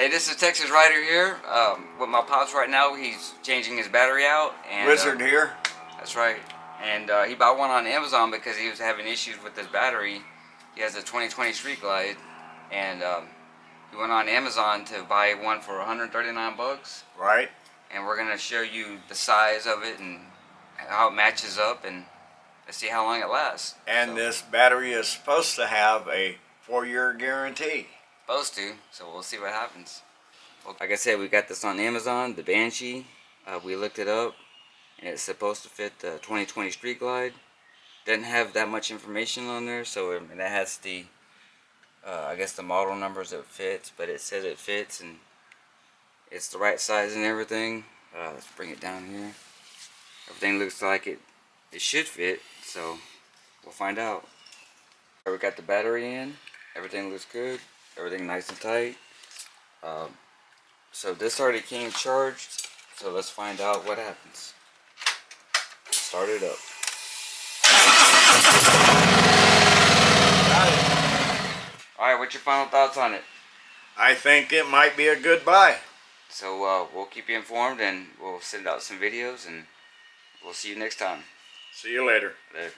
Hey, this is Texas Rider here. With my pops right now, he's changing his battery out. And, Wizard here. That's right. And he bought one on Amazon because he was having issues with his battery. He has a 2020 Street Glide, and he went on Amazon to buy one for 139 bucks. Right. And we're gonna show you the size of it and how it matches up, and let's see how long it lasts. And this battery is supposed to have a 4-year guarantee. Supposed to, so we'll see what happens. Well, like I said, we got this on Amazon, the Banshee. We looked it up, and it's supposed to fit the 2020 Street Glide. Doesn't have that much information on there, so it has the, I guess the model numbers that it fits, but it says it fits, and it's the right size and everything. Let's bring it down here. Everything looks like it should fit, so we'll find out. We got the battery in. Everything looks good. Everything nice and tight. So this already came charged, so let's find out what happens. Start it up. Got it. Alright, what's your final thoughts on it? I think it might be a good buy. So we'll keep you informed, and we'll send out some videos, and we'll see you next time. See you later. Later.